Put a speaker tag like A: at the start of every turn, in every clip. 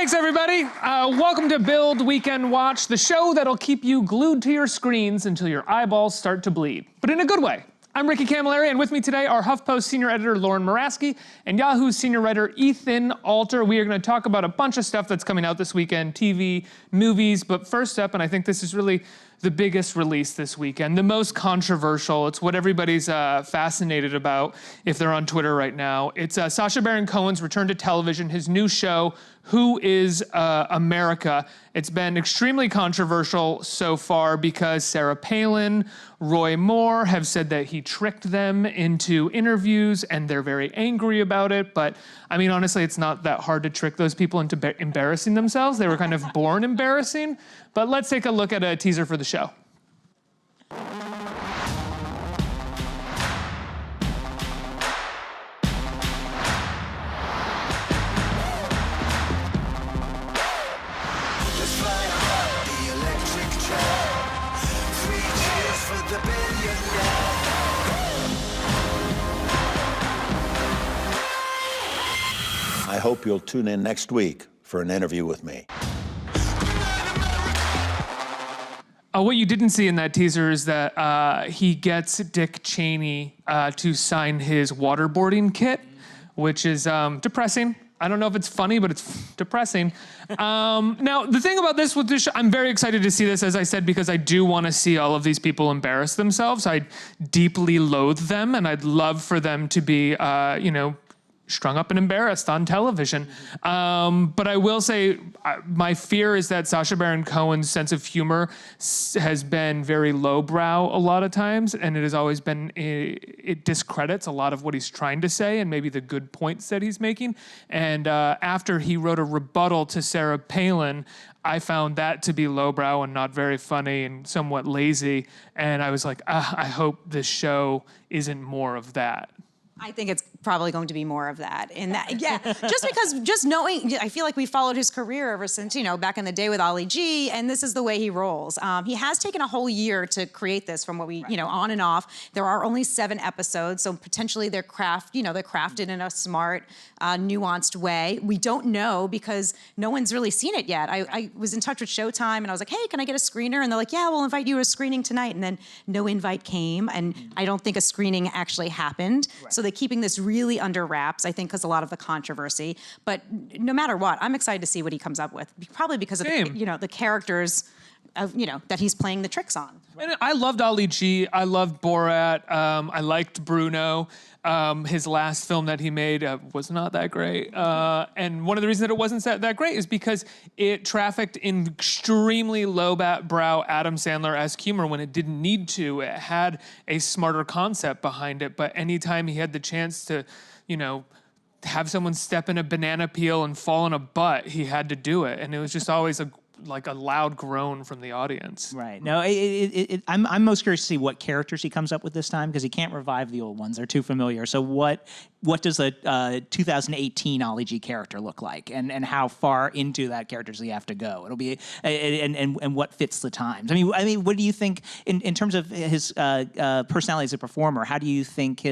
A: Thanks, everybody. Welcome to Build Weekend Watch, the show that'll keep you glued to your screens until your eyeballs start to bleed, but in a good way. I'm Ricky Camilleri, and with me today are HuffPost senior editor Lauren Moraski and Yahoo senior writer Ethan Alter. We are going to talk about a bunch of stuff that's coming out this weekend, TV, movies, but first up, and I think this is really the biggest release this weekend, the most controversial. It's what everybody's fascinated about if they're on Twitter right now. It's Sacha Baron Cohen's return to television, his new show, Who is America? It's been extremely controversial so far because Sarah Palin, Roy Moore have said that he tricked them into interviews and they're very angry about it. But I mean, honestly, it's not that hard to trick those people into embarrassing themselves. They were kind of born embarrassing. But let's take a look at a teaser for the show.
B: I hope you'll tune in next week for an interview with me.
A: What you didn't see in that teaser is that he gets Dick Cheney to sign his waterboarding kit, which is depressing. I don't know if it's funny, but it's depressing. Now, the thing about this with this show, I'm very excited to see this, as I said, because I do want to see all of these people embarrass themselves. I deeply loathe them, and I'd love for them to be, strung up and embarrassed on television. But I will say, my fear is that Sacha Baron Cohen's sense of humor has been very lowbrow a lot of times, and it has always been, it discredits a lot of what he's trying to say and maybe the good points that he's making. And after he wrote a rebuttal to Sarah Palin, I found that to be lowbrow and not very funny and somewhat lazy. And I was like, I hope this show isn't more of that.
C: I think it's probably going to be more of that. And that, yeah, just because, just knowing, I feel like we followed his career ever since, back in the day with Ali G, and this is the way he rolls. He has taken a whole year to create this from what we, on and off. There are only 7 episodes, so potentially they're crafted in a smart, nuanced way. We don't know because no one's really seen it yet. I was in touch with Showtime and I was like, hey, can I get a screener? And they're like, yeah, we'll invite you to a screening tonight. And then no invite came, and I don't think a screening actually happened. Right. So they're keeping this really under wraps, I think, because a lot of the controversy. But no matter what, I'm excited to see what he comes up with. Probably because of the characters of, that he's playing the tricks on.
A: And I loved Ali G. I loved Borat. I liked Bruno. His last film that he made was not that great. And one of the reasons that it wasn't that great is because it trafficked in extremely low-brow Adam Sandler-esque humor when it didn't need to. It had a smarter concept behind it, but anytime he had the chance to, have someone step in a banana peel and fall in a butt, he had to do it. And it was just always like a loud groan from the audience.
D: Right. No, I'm most curious to see what characters he comes up with this time, because he can't revive the old ones. They're too familiar. So what does a 2018 Ali G character look like, and how far into that character does he have to go? It'll be and what fits the times. I mean, what do you think in terms of his personality as a performer? How do you think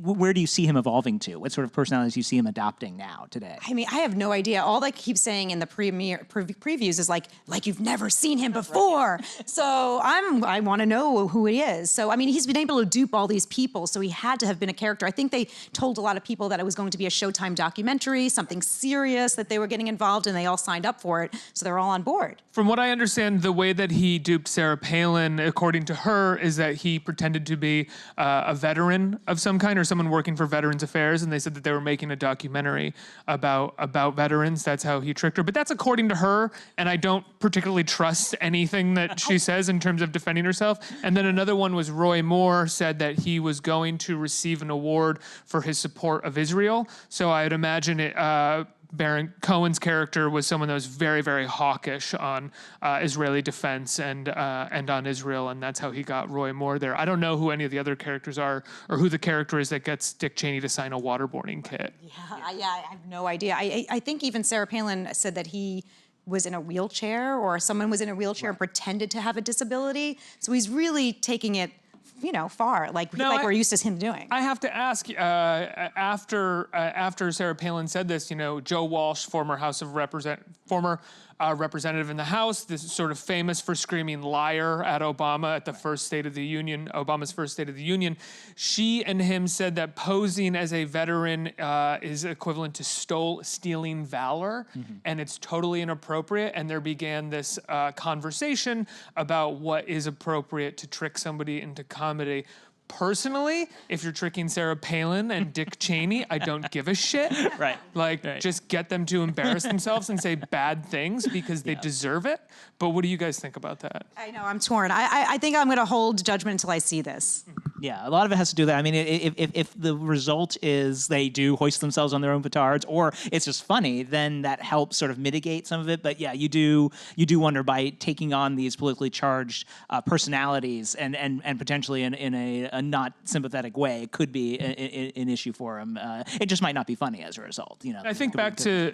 D: where do you see him evolving to? What sort of personalities do you see him adopting now today?
C: I mean, I have no idea. All they keep saying in the previews is like you've never seen him before. So I want to know who he is. So I mean, he's been able to dupe all these people, so he had to have been a character. I think they told a lot of people that it was going to be a Showtime documentary, something serious that they were getting involved in. They all signed up for it, so they're all on board.
A: From what I understand, the way that he duped Sarah Palin, according to her, is that he pretended to be a veteran of some kind or someone working for Veterans Affairs, and they said that they were making a documentary about veterans. That's how he tricked her. But that's according to her, and I don't particularly trust anything that she says in terms of defending herself. And then another one was Roy Moore said that he was going to receive an award for his support of Israel. So I'd imagine Baron Cohen's character was someone that was very, very hawkish on Israeli defense and on Israel, and that's how he got Roy Moore there. I don't know who any of the other characters are or who the character is that gets Dick Cheney to sign a waterboarding kit.
C: Yeah, I have no idea. I think even Sarah Palin said that he was in a wheelchair, or someone was in a wheelchair and pretended to have a disability. So he's really taking it far, like we're used to him doing.
A: I have to ask, after Sarah Palin said this, Joe Walsh, former representative in the House, this is sort of famous for screaming liar at Obama at the first State of the Union, Obama's first State of the Union. She and him said that posing as a veteran is equivalent to stealing valor, and it's totally inappropriate. And there began this conversation about what is appropriate to trick somebody into comedy. Personally, if you're tricking Sarah Palin and Dick Cheney, I don't give a shit.
D: Right.
A: Just get them to embarrass themselves and say bad things because they deserve it. But what do you guys think about that?
C: I know, I'm torn. I think I'm going to hold judgment until I see this.
D: Yeah, a lot of it has to do with that. I mean, if the result is they do hoist themselves on their own petards, or it's just funny, then that helps sort of mitigate some of it. But yeah, you do wonder, by taking on these politically charged personalities and potentially in a not sympathetic way, it could be an issue for him. It just might not be funny as a result.
A: I think back to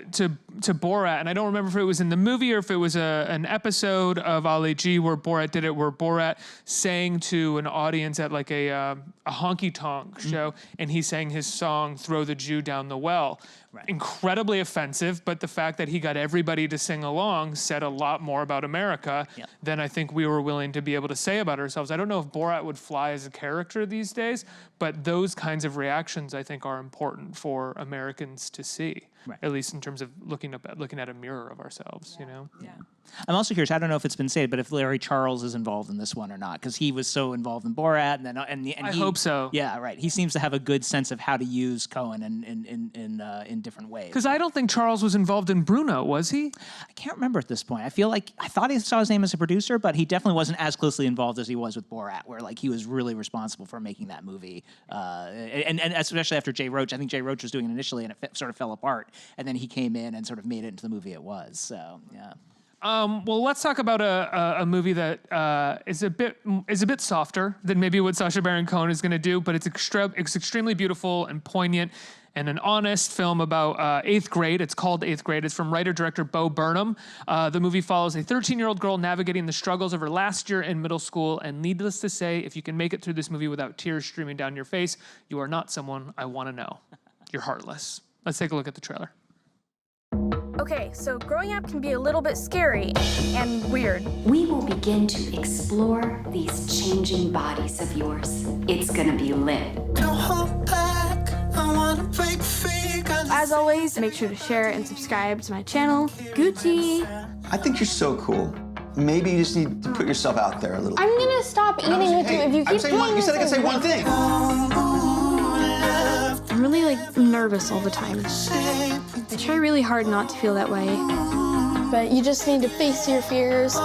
A: Borat, and I don't remember if it was in the movie or if it was an episode of Ali G where Borat did it, where Borat sang to an audience at like a honky tonk show, and he sang his song "Throw the Jew Down the Well." Right. Incredibly offensive, but the fact that he got everybody to sing along said a lot more about America than I think we were willing to be able to say about ourselves. I don't know if Borat would fly as a character these days, but those kinds of reactions I think are important for Americans to see, at least in terms of looking at a mirror of ourselves.
D: Yeah. I'm also curious. I don't know if it's been stated, but if Larry Charles is involved in this one or not, because he was so involved in Borat, and
A: I hope so.
D: Yeah, right. He seems to have a good sense of how to use Cohen in different ways.
A: Because I don't think Charles was involved in Bruno, was he?
D: I can't remember at this point. I feel like I thought I saw his name as a producer, but he definitely wasn't as closely involved as he was with Borat, where he was really responsible for making that movie. And especially after Jay Roach. I think Jay Roach was doing it initially, and it sort of fell apart, and then he came in and sort of made it into the movie it was. So yeah.
A: Well, let's talk about a movie that is a bit softer than maybe what Sacha Baron Cohen is going to do, but it's extremely beautiful and poignant, and an honest film about 8th grade. It's called 8th Grade. It's from writer-director Bo Burnham. The movie follows a 13-year-old girl navigating the struggles of her last year in middle school, and needless to say, if you can make it through this movie without tears streaming down your face, you are not someone I want to know. You're heartless. Let's take a look at the trailer.
E: Okay, so growing up can be a little bit scary and weird.
F: We will begin to explore these changing bodies of yours. It's gonna be lit.
G: Don't hold back, I wanna break free.
E: As always, make sure to share and subscribe to my channel, Gucci.
H: I think you're so cool. Maybe you just need to put yourself out there a little.
I: I'm gonna stop eating with you if you keep doing
H: You said I could say one thing.
E: I'm really nervous all the time. I try really hard not to feel that way.
I: But you just need to face your fears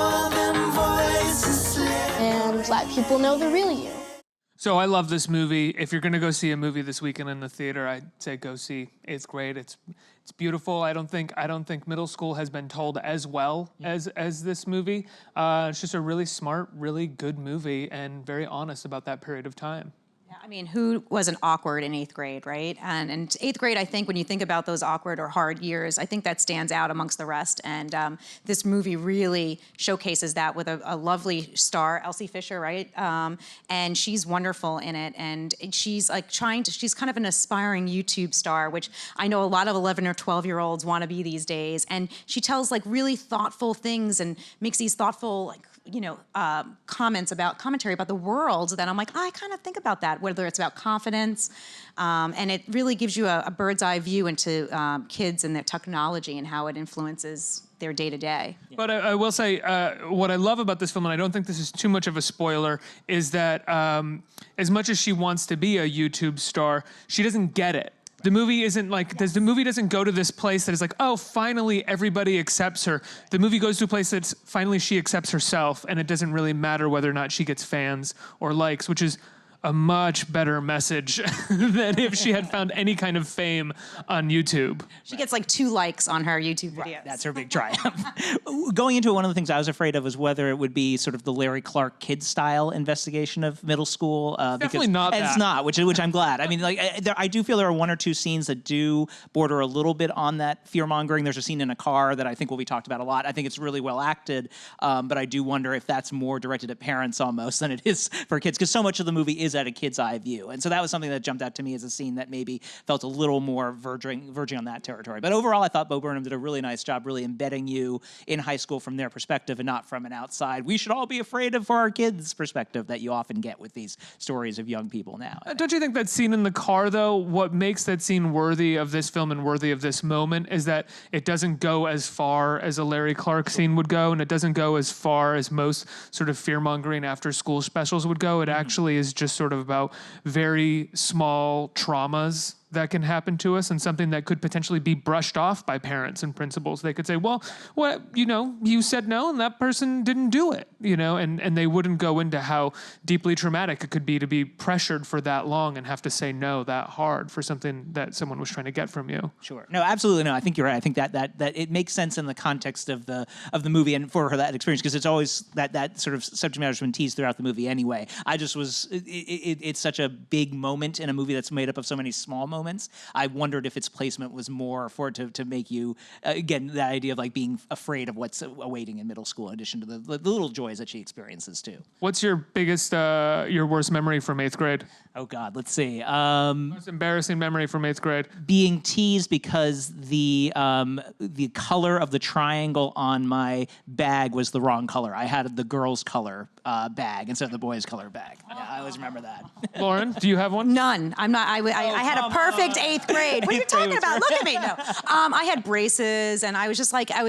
I: and let people know the real you.
A: So I love this movie. If you're going to go see a movie this weekend in the theater, I'd say go see 8th Grade. It's beautiful. I don't think middle school has been told as well as this movie. It's just a really smart, really good movie, and very honest about that period of time.
C: I mean, who wasn't awkward in 8th grade, right? And 8th grade, I think when you think about those awkward or hard years, I think that stands out amongst the rest. And this movie really showcases that with a lovely star, Elsie Fisher, right? And she's wonderful in it. And she's she's kind of an aspiring YouTube star, which I know a lot of 11 or 12-year-olds want to be these days. And she tells really thoughtful things and makes these thoughtful commentary about the world that I'm I kind of think about that, whether it's about confidence, and it really gives you a bird's eye view into kids and their technology and how it influences their day to day.
A: But I will say what I love about this film, and I don't think this is too much of a spoiler, is that as much as she wants to be a YouTube star, she doesn't get it. The movie isn't the movie doesn't go to this place that is oh, finally everybody accepts her. The movie goes to a place that's finally she accepts herself, and it doesn't really matter whether or not she gets fans or likes, which is a much better message than if she had found any kind of fame on YouTube.
C: She gets like 2 likes on her YouTube videos.
D: That's her big triumph. Going into it, one of the things I was afraid of was whether it would be sort of the Larry Clark kid-style investigation of middle school.
A: Definitely not
D: and
A: that.
D: it's not, which I'm glad. I mean, like, I do feel there are 1 or 2 scenes that do border a little bit on that fear-mongering. There's a scene in a car that I think will be talked about a lot. I think it's really well acted, but I do wonder if that's more directed at parents almost than it is for kids, because so much of the movie is at a kid's eye view. And so that was something that jumped out to me as a scene that maybe felt a little more verging on that territory. But overall, I thought Bo Burnham did a really nice job really embedding you in high school from their perspective and not from an outside, we should all be afraid of for our kids perspective that you often get with these stories of young people now.
A: Don't you think that scene in the car, though, what makes that scene worthy of this film and worthy of this moment is that it doesn't go as far as a Larry Clark scene would go, and it doesn't go as far as most sort of fear-mongering after-school specials would go. It actually is just sort of about very small traumas that can happen to us and something that could potentially be brushed off by parents and principals. They could say, well, what, you said no and that person didn't do it, and they wouldn't go into how deeply traumatic it could be to be pressured for that long and have to say no that hard for something that someone was trying to get from you.
D: Sure. No, absolutely no. I think you're right. I think that it makes sense in the context of the movie and for her that experience, because it's always that sort of subject matter has been teased throughout the movie anyway. I just was it's such a big moment in a movie that's made up of so many small moments. I wondered if its placement was more for it to make you, again, that idea of like being afraid of what's awaiting in middle school in addition to the little joys that she experiences too.
A: What's your biggest, your worst memory from 8th grade?
D: Oh God, let's see.
A: Most embarrassing memory from 8th grade?
D: Being teased because the color of the triangle on my bag was the wrong color. I had the girl's color bag instead of the boy's color bag. Yeah, I always remember that.
A: Lauren, do you have one?
C: None. I'm not. I had a perfect 8th grade. What are you talking about? Look at me. No. I had braces, and I was just like, I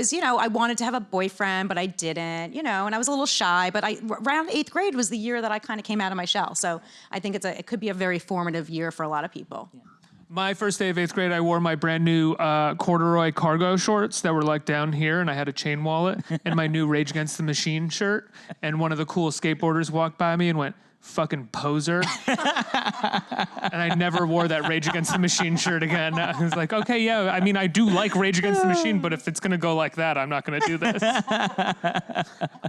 C: wanted to have a boyfriend, but I didn't, and I was a little shy. But around 8th grade was the year that I kind of came out of my shell. So I think it could be a very formative year for a lot of people. Yeah.
A: My first day of 8th grade, I wore my brand new corduroy cargo shorts that were like down here, and I had a chain wallet and my new Rage Against the Machine shirt. And one of the cool skateboarders walked by me and went, "Fucking poser." And I never wore that Rage Against the Machine shirt again. I was like, okay, yeah, I mean, I do like Rage Against the Machine, but if it's going to go like that, I'm not going to do this.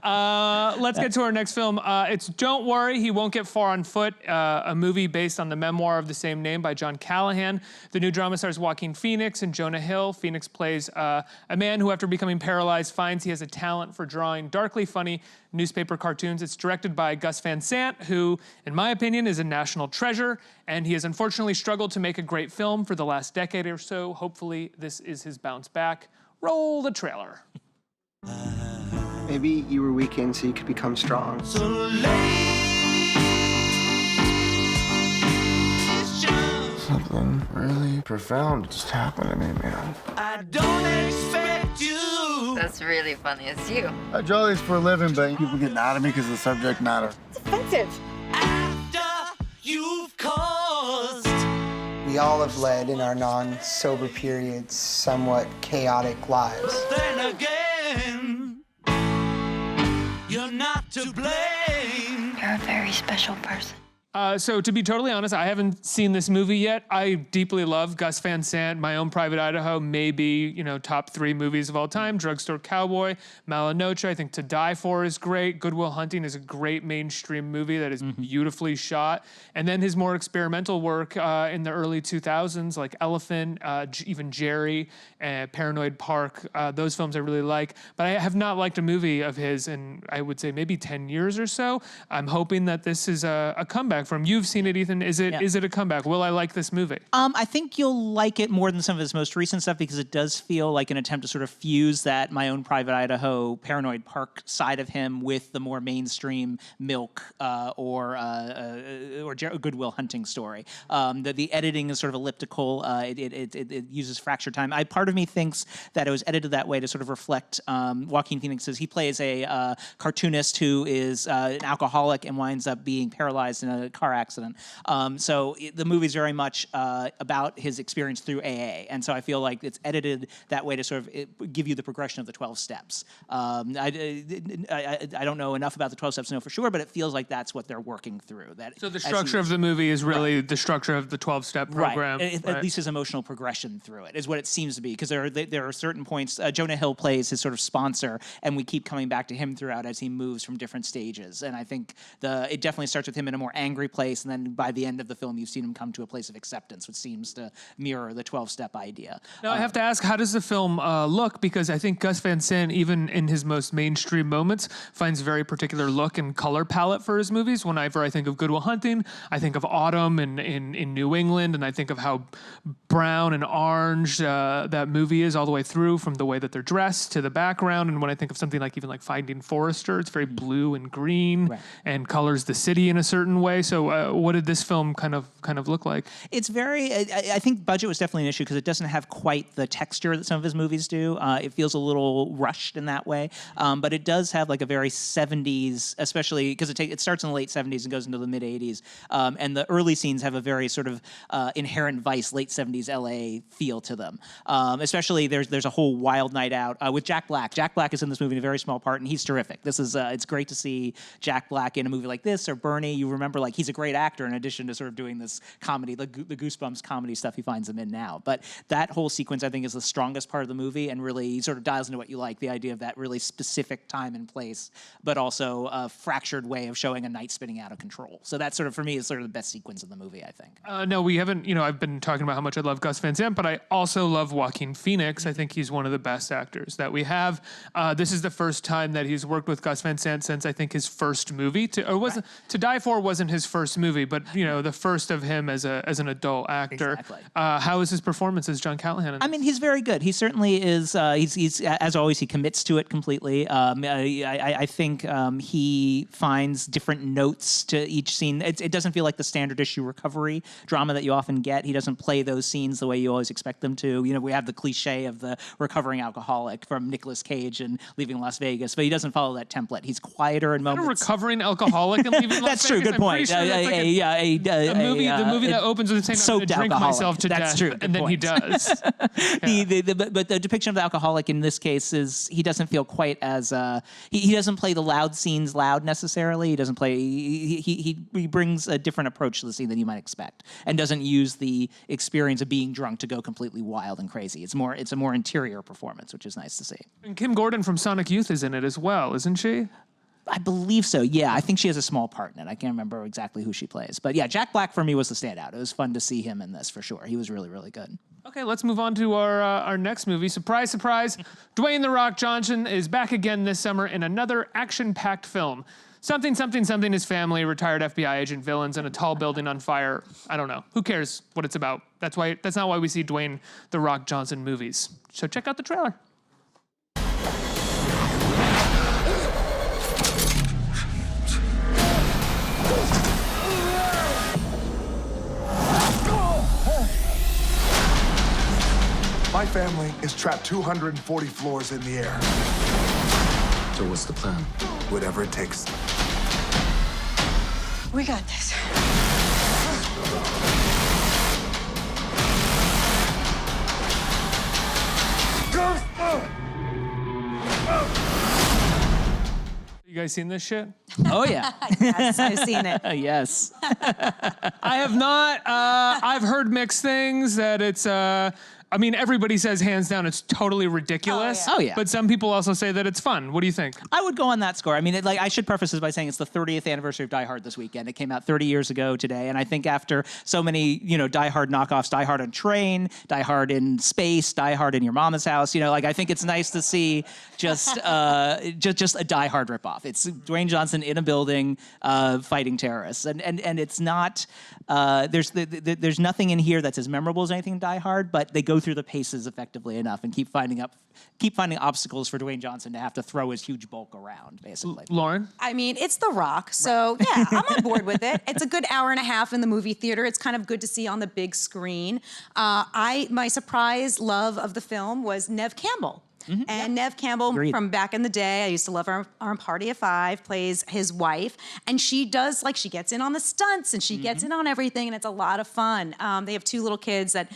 A: Let's get to our next film. It's Don't Worry, He Won't Get Far on Foot, a movie based on the memoir of the same name by John Callahan. The new drama stars Joaquin Phoenix and Jonah Hill. Phoenix plays a man who, after becoming paralyzed, finds he has a talent for drawing darkly funny newspaper cartoons. It's directed by Gus Van Sant, who, in my opinion, is a national treasure, and he has unfortunately struggled to make a great film for the last decade or so. Hopefully, this is his bounce back. Roll the trailer.
J: Maybe you were weakened so you could become strong.
K: Something really profound just happened to me, man.
G: I don't expect you.
L: That's really funny. It's you.
K: I draw these for a living, but people get mad at me because of the subject matter.
I: It's offensive.
G: After you've caused.
J: We all have led in our non-sober periods somewhat chaotic lives.
G: But then again, you're not to blame.
F: You're a very special person.
A: So to be totally honest, I haven't seen this movie yet. I deeply love Gus Van Sant. My Own Private Idaho may be, top 3 movies of all time. Drugstore Cowboy, Malinoche, I think To Die For is great. Good Will Hunting is a great mainstream movie that is beautifully shot. And then his more experimental work in the early 2000s, like Elephant, even Jerry, Paranoid Park, those films I really like. But I have not liked a movie of his in, I would say, maybe 10 years or so. I'm hoping that this is a comeback from. You've seen it, Ethan. Is it a comeback? Will I like this movie?
D: I think you'll like it more than some of his most recent stuff because it does feel like an attempt to sort of fuse that My Own Private Idaho, Paranoid Park side of him with the more mainstream Milk or Good Will Hunting story. The editing is sort of elliptical. It uses fractured time. Part of me thinks that it was edited that way to sort of reflect Joaquin Phoenix's. He plays a cartoonist who is an alcoholic and winds up being paralyzed in a car accident. The movie's very much about his experience through AA, and so I feel like it's edited that way to sort of give you the progression of the 12 steps. I don't know enough about the 12 steps to know for sure, but it feels like that's what they're working through.
A: So the structure of the movie is really the structure of the 12-step program.
D: Right. At least his emotional progression through it is what it seems to be, because there are certain points. Jonah Hill plays his sort of sponsor, and we keep coming back to him throughout as he moves from different stages. And I think it definitely starts with him in a more angry place, and then by the end of the film, you've seen him come to a place of acceptance, which seems to mirror the 12-step idea.
A: Now, I have to ask, how does the film look? Because I think Gus Van Sant, even in his most mainstream moments, finds very particular look and color palette for his movies. Whenever I think of Good Will Hunting, I think of autumn in New England, and I think of how brown and orange that movie is all the way through, from the way that they're dressed to the background. And when I think of something like even like Finding Forrester, it's very blue and green and colors the city in a certain way. So what did this film kind of look like?
D: It's very, I think budget was definitely an issue because it doesn't have quite the texture that some of his movies do. It feels a little rushed in that way, but it does have like a very 70s, especially because it starts in the late 70s and goes into the mid 80s. And the early scenes have a very sort of Inherent Vice, late 70s LA feel to them. Especially there's a whole Wild Night Out with Jack Black. Jack Black is in this movie in a very small part, and he's terrific. This is it's great to see Jack Black in a movie like this, or Bernie. You remember, like, he's a great actor in addition to sort of doing this comedy, the Goosebumps comedy stuff he finds him in now. But that whole sequence, I think, is the strongest part of the movie, and really sort of dials into what you like, the idea of that really specific time and place, but also a fractured way of showing a night spinning out of control. So that sort of, for me, is sort of the best sequence in the movie, I think.
A: No, we haven't, I've been talking about how much I love Gus Van Sant, but I also love Joaquin Phoenix. I think he's one of the best actors that we have. This is the first time that he's worked with Gus Van Sant since, I think, his first movie. To Die For wasn't his first movie, but, the first of him as an adult actor.
D: Exactly.
A: How is his performance as John Callahan?
D: I mean, he's very good. He certainly is. He's as always, he commits to it completely. I think he finds different notes to each scene. It doesn't feel like the standard issue recovery drama that you often get. He doesn't play those scenes the way you always expect them to. We have the cliche of the recovering alcoholic from Nicolas Cage and Leaving Las Vegas, but he doesn't follow that template. He's quieter in moments.
A: A recovering alcoholic and Leaving Las Vegas?
D: That's true. Good point.
A: The movie that opens with saying, "I'm going to drink myself to
D: That's
A: death,"
D: true.
A: and then he does.
D: But the depiction of the alcoholic in this case is he doesn't feel quite as he doesn't play the loud scenes loud necessarily. He doesn't play. He brings a different approach to the scene than you might expect, and doesn't use the experience of being drunk to go completely wild and crazy. It's a more interior performance, which is nice to see.
A: And Kim Gordon from Sonic Youth is in it as well, isn't she?
D: I believe so. Yeah, I think she has a small part in it. I can't remember exactly who she plays, but yeah, Jack Black for me was the standout. It was fun to see him in this for sure. He was really, really good.
A: Okay, let's move on to our next movie. Surprise, surprise. Dwayne "The Rock" Johnson is back again this summer in another action-packed film. Something, his family, retired FBI agent, villains, and a tall building on fire. I don't know. Who cares what it's about? That's not why we see Dwayne "The Rock" Johnson movies. So check out the trailer.
L: My family is trapped 240 floors in the air.
M: So what's the plan?
L: Whatever it takes.
N: We got this.
A: You guys seen this shit?
D: Oh, yeah.
C: Yes, I've seen it.
D: Yes.
A: I have not. I've heard mixed things that it's... everybody says hands down it's totally ridiculous.
D: Oh, yeah.
A: But some people also say that it's fun. What do you think?
D: I would go on that score. I mean, I should preface this by saying it's the 30th anniversary of Die Hard this weekend. It came out 30 years ago today, and I think after so many, Die Hard knockoffs, Die Hard on Train, Die Hard in Space, Die Hard in Your Mama's House, I think it's nice to see just a Die Hard ripoff. It's Dwayne Johnson in a building fighting terrorists, and it's not. There's nothing in here that's as memorable as anything in Die Hard, but they go through the paces effectively enough and keep finding obstacles for Dwayne Johnson to have to throw his huge bulk around, basically.
A: Lauren?
C: I mean, it's The Rock, so yeah, I'm on board with it. It's a good hour and a half in the movie theater. It's kind of good to see on the big screen. My surprise love of the film was Neve Campbell. And Nev Campbell from back in the day, I used to love her on Party of Five, plays his wife. And she does, like, she gets in on the stunts and she gets in on everything, and it's a lot of fun. They have 2 little kids that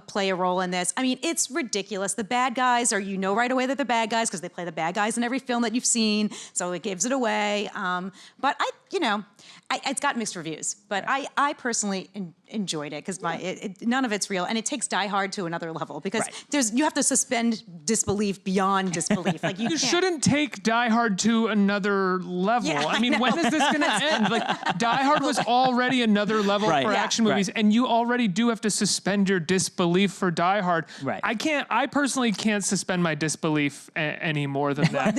C: play a role in this. I mean, it's ridiculous. The bad guys are, you know right away that they're bad guys because they play the bad guys in every film that you've seen, so it gives it away. But it's got mixed reviews, but I personally enjoyed it because none of it's real, and it takes Die Hard to another level because you have to suspend disbelief beyond disbelief. Like you
A: shouldn't take Die Hard to another level.
C: Yeah,
A: I mean, when is this going to end? Like, Die Hard was already another level for action movies, and you already do have to suspend your disbelief for Die Hard. I personally can't suspend my disbelief any more than that.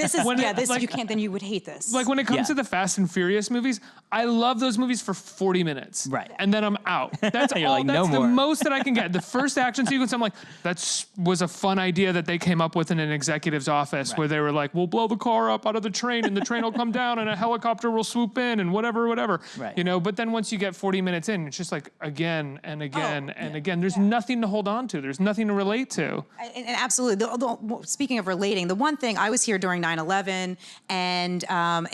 C: You can't. Then you would hate this.
A: Like when it comes to the Fast and Furious movies, I love those movies for 40 minutes. And then I'm out. That's all. That's the most that I can get. The first action sequence, I'm like, that was a fun idea that they came up with in an executive's office where they were like, we'll blow the car up out of the train and the train will come down and a helicopter will swoop in and whatever. You know, but then once you get 40 minutes in, it's just like again and again and again. There's nothing to hold on to. There's nothing to relate to.
C: And absolutely. Speaking of relating, the one thing, I was here during 9/11 and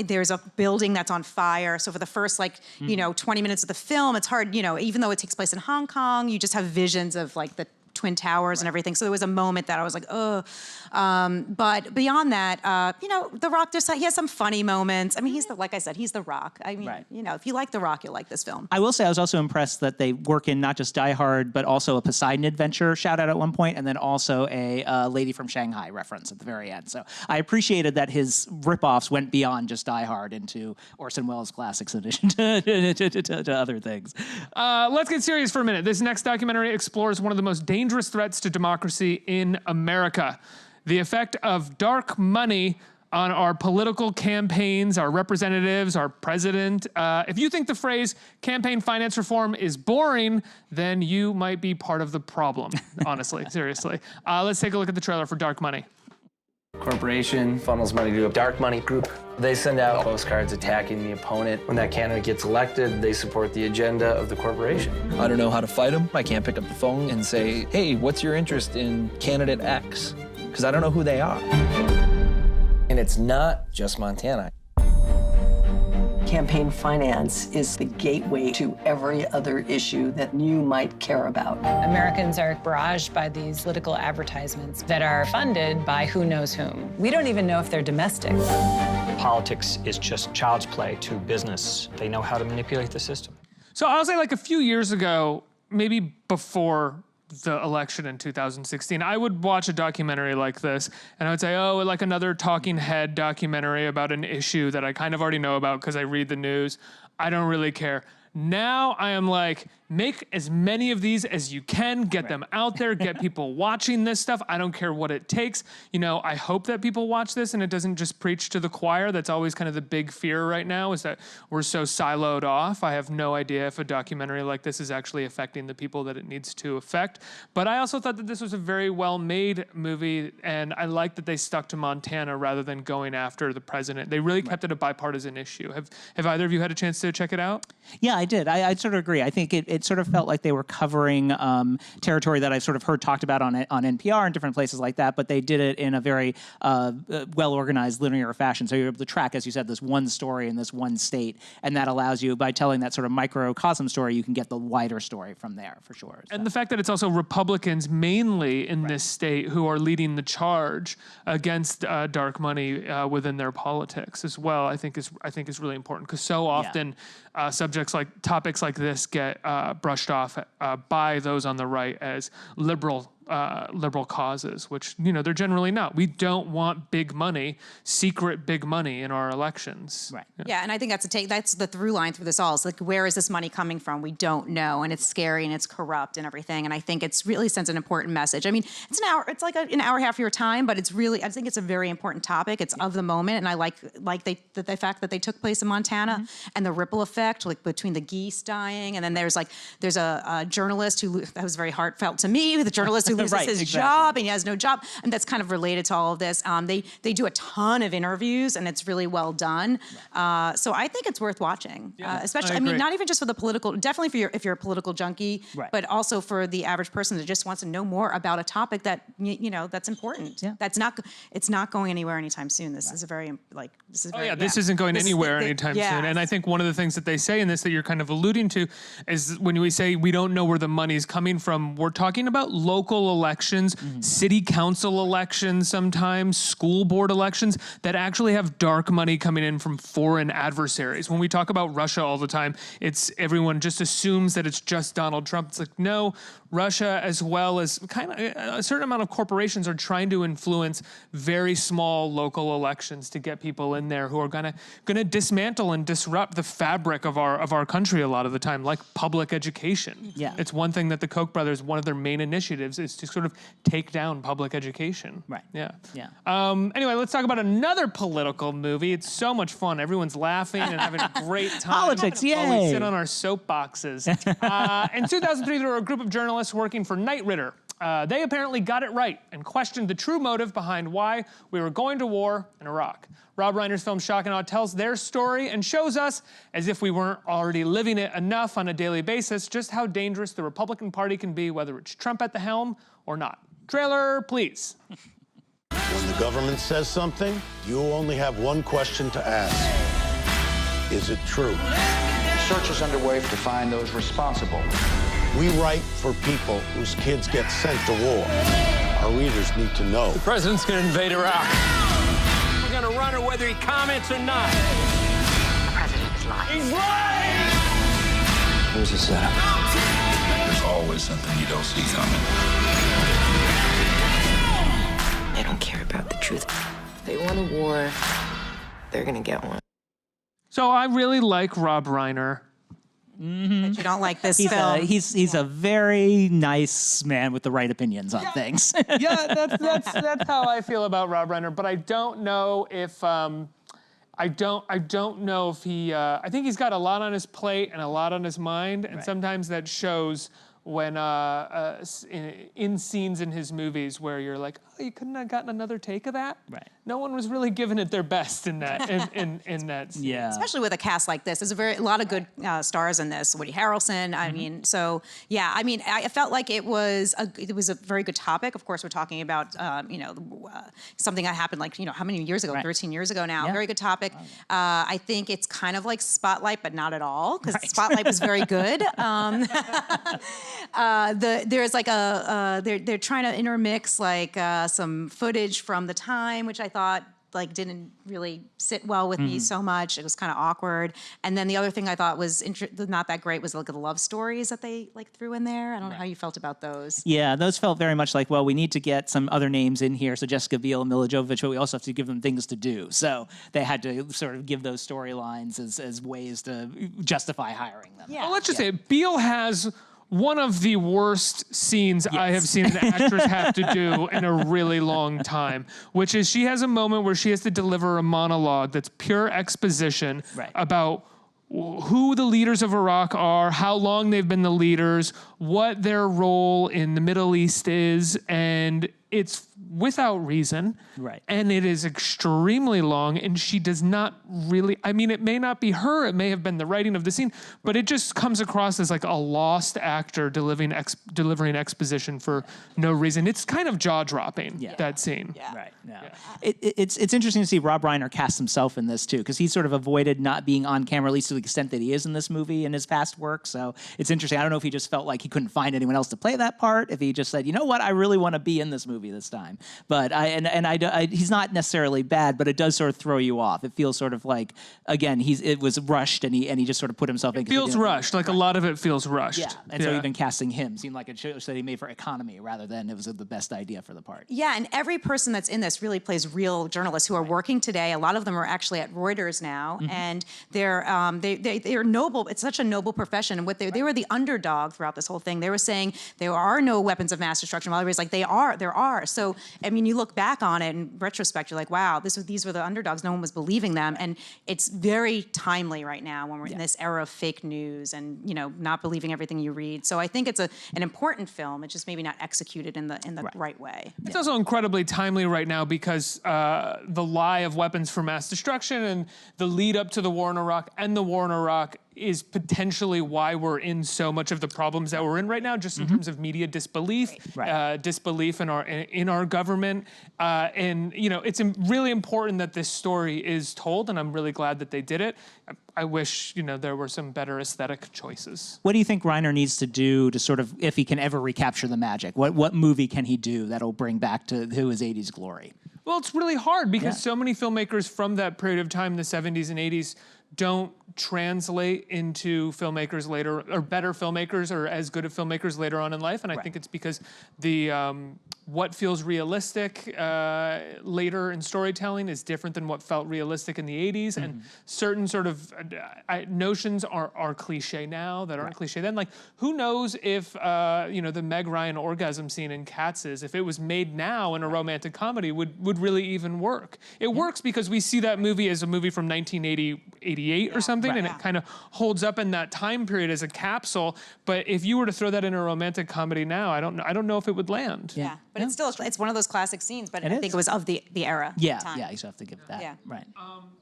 C: there's a building that's on fire. So for the first 20 minutes of the film, it's hard, even though it takes place in Hong Kong, you just have visions of like the Twin Towers and everything. So there was a moment that I was like, oh. But beyond that, The Rock, he has some funny moments. I mean, like I said, he's The Rock. I mean, if you like The Rock, you'll like this film.
D: I will say I was also impressed that they work in not just Die Hard, but also a Poseidon Adventure shout out at one point, and then also a Lady from Shanghai reference at the very end. So I appreciated that his ripoffs went beyond just Die Hard into Orson Welles' classics in addition to other things.
A: Let's get serious for a minute. This next documentary explores one of the most dangerous threats to democracy in America. The effect of dark money on our political campaigns, our representatives, our president. If you think the phrase campaign finance reform is boring, then you might be part of the problem, honestly, seriously. Let's take a look at the trailer for Dark Money.
N: Corporation funnels money to a dark money group. They send out postcards attacking the opponent. When that candidate gets elected, they support the agenda of the corporation.
O: I don't know how to fight them. I can't pick up the phone and say, hey, what's your interest in candidate X? Because I don't know who they are.
N: And it's not just Montana.
P: Campaign finance is the gateway to every other issue that you might care about.
Q: Americans are barraged by these political advertisements that are funded by who knows whom. We don't even know if they're domestic.
R: Politics is just child's play to business. They know how to manipulate the system.
A: So I'll say like a few years ago, maybe before the election in 2016, I would watch a documentary like this and I would say, oh, like another talking head documentary about an issue that I kind of already know about because I read the news. I don't really care. Now I am like, make as many of these as you can, get them out there, get people watching this stuff. I don't care what it takes. I hope that people watch this and it doesn't just preach to the choir. That's always kind of the big fear right now, is that we're so siloed off. I have no idea if a documentary like this is actually affecting the people that it needs to affect. But I also thought that this was a very well-made movie, and I like that they stuck to Montana rather than going after the president. They really kept it a bipartisan issue. Have either of you had a chance to check it out?
D: Yeah, I did. I sort of agree. I think it sort of felt like they were covering territory that I've sort of heard talked about on NPR and different places like that, but they did it in a very well-organized, linear fashion. So you're able to track, as you said, this one story in this one state, and that allows you, by telling that sort of microcosm story, you can get the wider story from there, for sure. So.
A: And the fact that it's also Republicans mainly in this state who are leading the charge against dark money within their politics as well, I think is really important, because so often topics like this get brushed off by those on the right as liberal causes, which they're generally not. We don't want big money, secret big money in our elections.
C: Right. Yeah, and I think that's the through line through this all. It's like, where is this money coming from? We don't know, and it's scary and it's corrupt and everything. And I think it's really sends an important message. I mean, it's an hour. It's like an hour and a half of your time, but it's really, I think it's a very important topic. It's of the moment, and I like the fact that they took place in Montana and the ripple effect, like between the geese dying, and then there's a journalist that was very heartfelt to me. The journalist who loses
D: Right,
C: his
D: exactly.
C: job and he has no job. And that's kind of related to all of this. They do a ton of interviews and it's really well done. So I think it's worth watching, especially, I mean,
A: agree.
C: not even just for the political, definitely for if you're a political junkie, but also for the average person that just wants to know more about a topic that, you know, that's important.
D: Yeah.
C: It's not going anywhere anytime soon. This is a very, like, this is very,
A: This isn't going
C: This is
A: anywhere
C: the-
A: anytime
C: yeah.
A: soon. And I think one of the things that they say in this that you're kind of alluding to is when we say we don't know where the money's coming from, we're talking about local elections, city council elections sometimes, school board elections that actually have dark money coming in from foreign adversaries. When we talk about Russia all the time, everyone just assumes that it's just Donald Trump. It's like, no, Russia, as well as kind of a certain amount of corporations, are trying to influence very small local elections to get people in there who are gonna dismantle and disrupt the fabric of our country a lot of the time, like public education.
D: Yeah.
A: It's one thing that the Koch brothers, one of their main initiatives is to sort of take down public education.
D: Right.
A: Yeah.
D: Yeah.
A: Anyway, let's talk about another political movie. It's so much fun. Everyone's laughing and having a great time.
D: Politics,
A: While we
D: yay.
A: sit on our soapboxes. In 2003, there were a group of journalists working for Knight Ridder. They apparently got it right and questioned the true motive behind why we were going to war in Iraq. Rob Reiner's film Shock and Awe tells their story and shows us, as if we weren't already living it enough on a daily basis, just how dangerous the Republican Party can be, whether it's Trump at the helm or not. Trailer, please.
B: When the government says something, you only have one question to ask. Is it true?
S: Search is underway to find those responsible.
B: We write for people whose kids get sent to war. Our readers need to know.
T: The president's gonna invade Iraq. We're gonna run her whether he comments or not.
F: The president is lying.
T: He's lying!
S: Here's the setup.
M: There's always something you don't see coming.
U: They don't care about the truth. If they want a war, they're gonna get one.
A: So I really like Rob Reiner.
C: But you don't like this film.
D: He's a very nice man with the right opinions on things.
A: Yeah, that's how I feel about Rob Reiner. But I don't know if I don't know if he. I think he's got a lot on his plate and a lot on his mind, and sometimes that shows when in scenes in his movies where you're like, oh, you couldn't have gotten another take of that.
D: Right.
A: No one was really giving it their best in that in that scene.
D: Yeah.
C: Especially with a cast like this. There's a lot of good stars in this. Woody Harrelson. I mean, so yeah. I mean, I felt like it was a very good topic. Of course, we're talking about something that happened like how many years ago? 13 years ago now.
D: Yeah.
C: Very good topic. I think it's kind of like Spotlight, but not at all, because Spotlight was very good. There's like they're trying to intermix like some footage from the time, which I thought like didn't really sit well with me so much. It was kind of awkward. And then the other thing I thought was not that great was like the love stories that they like threw in there. I don't know how you felt about those.
D: Yeah, those felt very much like, well, we need to get some other names in here. So Jessica Biel and Mila Jovovich, but we also have to give them things to do. So they had to sort of give those storylines as ways to justify hiring them.
C: Yeah.
A: Well, let's just say Biel has one of the worst scenes I have seen an actress have to do in a really long time, which is she has a moment where she has to deliver a monologue that's pure exposition about who the leaders of Iraq are, how long they've been the leaders, what their role in the Middle East is, and it's without reason.
D: Right.
A: And it is extremely long, and she does not really, I mean, it may not be her, it may have been the writing of the scene, but it just comes across as like a lost actor delivering exposition for no reason. It's kind of jaw-dropping, that scene.
C: Yeah.
D: Right. No. It's interesting to see Rob Reiner cast himself in this too, because he sort of avoided not being on camera, at least to the extent that he is in this movie in his past work. So it's interesting. I don't know if he just felt like he couldn't find anyone else to play that part, if he just said, you know what, I really want to be in this movie this time. But he's not necessarily bad, but it does sort of throw you off. It feels sort of like, again, it was rushed, and he just sort of put himself in.
A: It feels rushed. Like a lot of it feels rushed.
D: Yeah, and so even casting him seemed like a choice that he made for economy rather than it was the best idea for the part.
C: Yeah, and every person that's in this really plays real journalists who are working today. A lot of them are actually at Reuters now, and they're noble. It's such a noble profession. And they were the underdog throughout this whole thing. They were saying there are no weapons of mass destruction. While everybody's like, there are. are. So, I mean, you look back on it in retrospect, you're like, wow, these were the underdogs. No one was believing them. And it's very timely right now when we're in this era of fake news and, not believing everything you read. So I think it's an important film. It's just maybe not executed in the right way.
A: It's also incredibly timely right now because the lie of weapons for mass destruction and the lead up to the war in Iraq and the war in Iraq is potentially why we're in so much of the problems that we're in right now, just in terms of media disbelief, disbelief in our government, and it's really important that this story is told, and I'm really glad that they did it. I wish there were some better aesthetic choices.
D: What do you think Reiner needs to do to sort of, if he can ever recapture the magic? What movie can he do that'll bring back to his 80s glory?
A: Well, it's really hard because so many filmmakers from that period of time, the 70s and 80s, don't translate into filmmakers later, or better filmmakers, or as good of filmmakers later on in life. And I think it's because the what feels realistic later in storytelling is different than what felt realistic in the 80s. And certain sort of notions are cliche now that aren't cliche then. Like, who knows if, the Meg Ryan orgasm scene in Cats, if it was made now in a romantic comedy, would really even work. It works because we see that movie as a movie from 1988 or something, and it kind of holds up in that time period as a capsule. But if you were to throw that in a romantic comedy now, I don't know if it would land.
C: Yeah. But it's one of those classic scenes, but I think it was of the era.
D: Yeah,
C: time.
D: yeah, you have to give it that.
C: Yeah.
D: Right.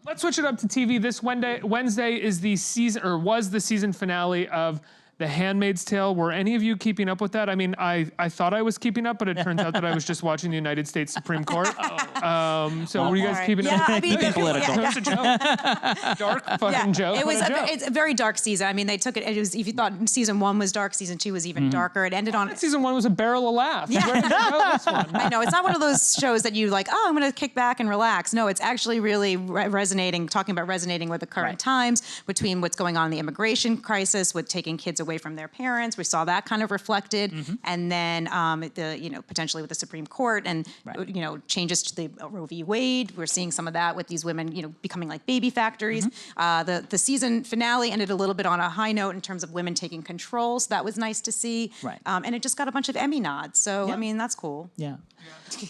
A: Let's switch it up to TV. This Wednesday is the season, or was the season finale of The Handmaid's Tale. Were any of you keeping up with that? I mean, I thought I was keeping up, but it turns out that I was just watching the United States Supreme Court. So were you guys keeping up?
C: I mean,
D: political.
A: It was a joke. Dark fucking joke.
C: It was
A: What a joke.
C: it's a very dark season. I mean, they took it. It was, if you thought season 1 was dark, season 2 was even darker. It ended on
A: Season 1 was a barrel of laughs.
C: Yeah.
A: Where did you go this one?
C: I know, it's not one of those shows that you like, I'm going to kick back and relax. No, it's actually really resonating with the current times, between what's going on in the immigration crisis, with taking kids away from their parents. We saw that kind of reflected. And then, potentially with the Supreme Court and, changes to the Roe v. Wade. We're seeing some of that with these women, becoming like baby factories. The season finale ended a little bit on a high note in terms of women taking control. So that was nice to see.
D: Right.
C: And it just got a bunch of Emmy nods. So, I mean, that's cool.
D: Yeah.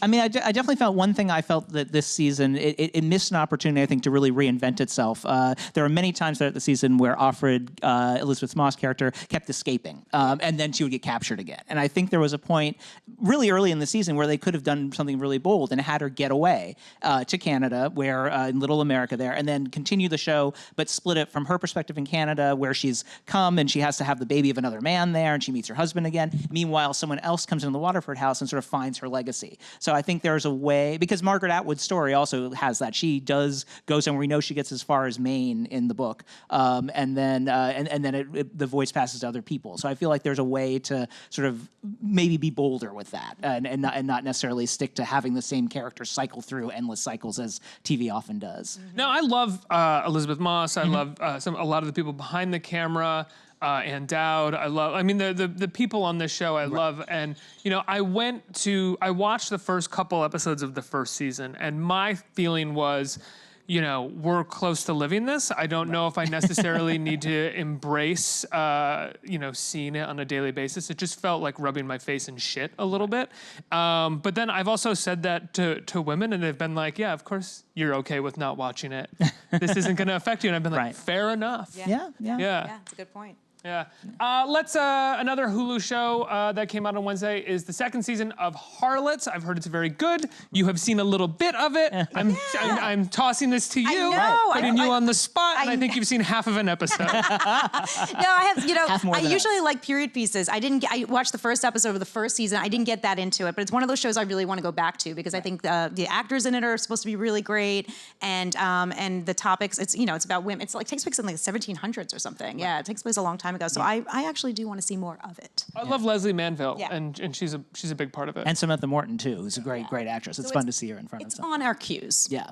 D: I mean, I definitely felt one thing I felt that this season, it missed an opportunity, I think, to really reinvent itself. There were many times throughout the season where Offred, Elizabeth Moss character, kept escaping, and then she would get captured again. And I think there was a point really early in the season where they could have done something really bold and had her get away to Canada, where in Little America there, and then continue the show, but split it from her perspective in Canada, where she's come and she has to have the baby of another man there, and she meets her husband again. Meanwhile, someone else comes into the Waterford house and sort of finds her legacy. So I think there's a way, because Margaret Atwood's story also has that. She does go somewhere. We know she gets as far as Maine in the book, and then the voice passes to other people. So I feel like there's a way to sort of maybe be bolder with that, and not necessarily stick to having the same character cycle through endless cycles as TV often does.
A: No, I love Elizabeth Moss. I love a lot of the people behind the camera. Ann Dowd, the people on this show I love. And, I watched the first couple episodes of the first season, and my feeling was, we're close to living this. I don't know if I necessarily need to embrace, seeing it on a daily basis. It just felt like rubbing my face in shit a little bit. But then I've also said that to women, and they've been like, yeah, of course you're okay with not watching it. This isn't going to affect you. And I've been like, fair enough.
C: Yeah, it's a good point.
A: Yeah. Another Hulu show that came out on Wednesday is the second season of Harlots. I've heard it's very good. You have seen a little bit of it. I'm tossing this to you, putting you on the spot, and I think you've seen half of an episode.
C: No, I have, I usually like period pieces. I watched the first episode of the first season. I didn't get that into it, but it's one of those shows I really want to go back to, because I think the actors in it are supposed to be really great, and the topics, it's about women. It's like takes place in like the 1700s or something. Yeah, it takes place a long time ago. So I actually do want to see more of it.
A: I love Leslie Manville, and she's a big part of it.
D: And Samantha Morton too, who's a great actress. It's fun to see her in front of
C: It's
D: something.
C: on our cues.
D: Yeah.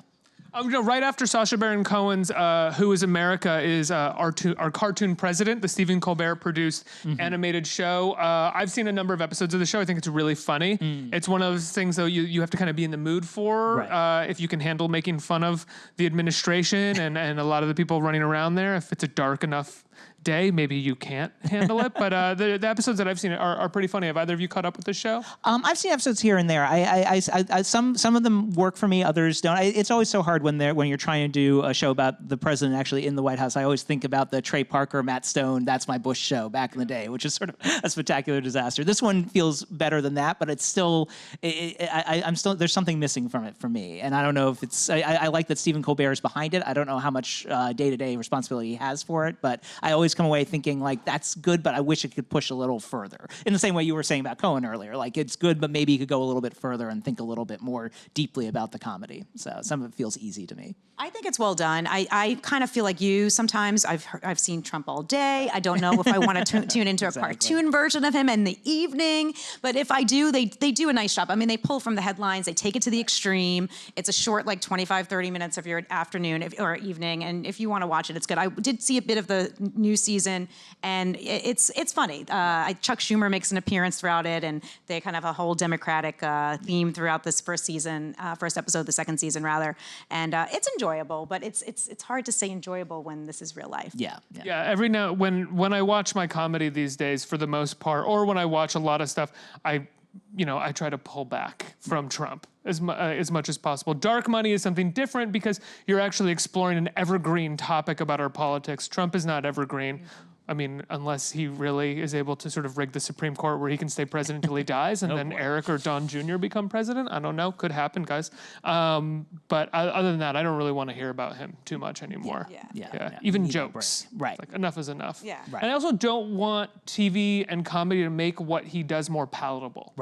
A: Right after Sacha Baron Cohen's Who is America is our cartoon president, the Stephen Colbert produced animated show. I've seen a number of episodes of the show. I think it's really funny. It's one of those things, though, you have to kind of be in the mood for, if you can handle making fun of the administration and a lot of the people running around there. If it's a dark enough day, maybe you can't handle it. But the episodes that I've seen are pretty funny. Have either of you caught up with the show?
D: I've seen episodes here and there. Some of them work for me, others don't. It's always so hard when you're trying to do a show about the president actually in the White House. I always think about the Trey Parker, Matt Stone, That's My Bush show back in the day, which is sort of a spectacular disaster. This one feels better than that, but it's still, I'm still, there's something missing from it for me. And I don't know if it's, I like that Stephen Colbert is behind it. I don't know how much day-to-day responsibility he has for it, but I always come away thinking like, that's good, but I wish it could push a little further. In the same way you were saying about Cohen earlier, like it's good, but maybe you could go a little bit further and think a little bit more deeply about the comedy. So some of it feels easy to me.
C: I think it's well done. I kind of feel like you sometimes. I've seen Trump all day. I don't know if I want to tune into a cartoon version of him in the evening. But if I do, they do a nice job. I mean, they pull from the headlines. They take it to the extreme. It's a short, like 25, 30 minutes of your afternoon or evening. And if you want to watch it, it's good. I did see a bit of the new season, and it's funny. Chuck Schumer makes an appearance throughout it, and they kind of have a whole Democratic theme throughout this first episode, the second season rather. And it's enjoyable, but it's hard to say enjoyable when this is real life.
D: Yeah.
A: Every now when I watch my comedy these days, for the most part, or when I watch a lot of stuff, I try to pull back from Trump as much as possible. Dark money is something different because you're actually exploring an evergreen topic about our politics. Trump is not evergreen. I mean, unless he really is able to sort of rig the Supreme Court where he can stay president until he dies, and then Eric or Don Jr. become president. I don't know. Could happen, guys. But other than that, I don't really want to hear about him too much anymore.
D: Yeah.
A: Even jokes.
D: Right.
A: Like, enough is enough.
C: Yeah.
D: Right.
A: And I also don't want TV and comedy to make what he does more palatable.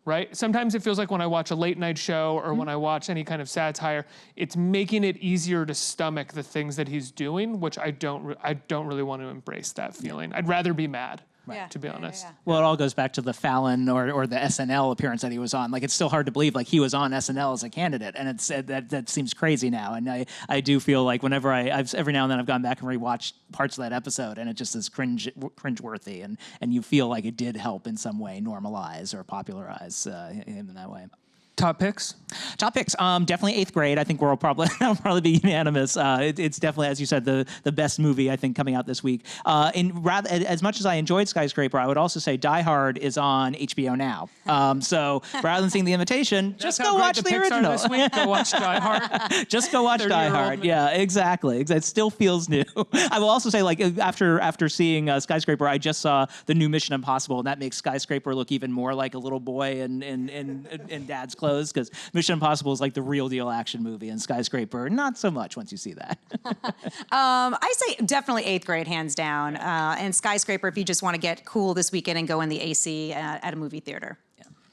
A: Right? Sometimes it feels like when I watch a late night show or when I watch any kind of satire, it's making it easier to stomach the things that he's doing, which I don't really want to embrace that feeling. I'd rather be mad. To be honest.
D: Well, it all goes back to the Fallon or the SNL appearance that he was on. Like, it's still hard to believe like he was on SNL as a candidate, and it's that seems crazy now. And I do feel like whenever I've every now and then I've gone back and rewatched parts of that episode, and it just is cringeworthy, and you feel like it did help in some way normalize or popularize him in that way.
A: Top picks?
D: Definitely 8th Grade. I think I'll probably be unanimous. It's definitely, as you said, the best movie I think coming out this week. And rather, as much as I enjoyed Skyscraper, I would also say Die Hard is on HBO now. So rather than seeing The Imitation, just go watch the original.
A: This week. Go watch Die Hard.
D: Just go watch Die Hard. Yeah, exactly. It still feels new. I will also say, like, after seeing Skyscraper, I just saw the new Mission Impossible, and that makes Skyscraper look even more like a little boy in Dad's clothes, because Mission Impossible is like the real deal action movie, and Skyscraper not so much once you see that.
C: I say definitely 8th Grade, hands down, and Skyscraper if you just want to get cool this weekend and go in the AC at a movie theater.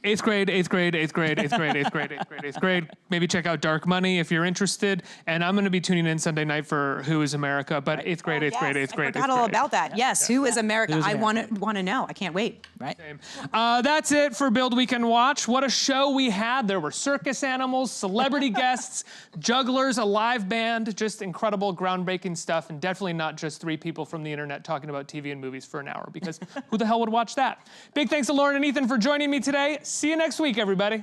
A: 8th grade. Maybe check out Dark Money if you're interested. And I'm going to be tuning in Sunday night for Who is America, but 8th grade.
C: I forgot all about that. Yes, Who is America? I want to know. I can't wait.
D: Right.
A: That's it for Build Weekend Watch. What a show we had. There were circus animals, celebrity guests, jugglers, a live band, just incredible, groundbreaking stuff, and definitely not just 3 people from the internet talking about TV and movies for an hour, because who the hell would watch that? Big thanks to Lauren and Ethan for joining me today. See you next week, everybody.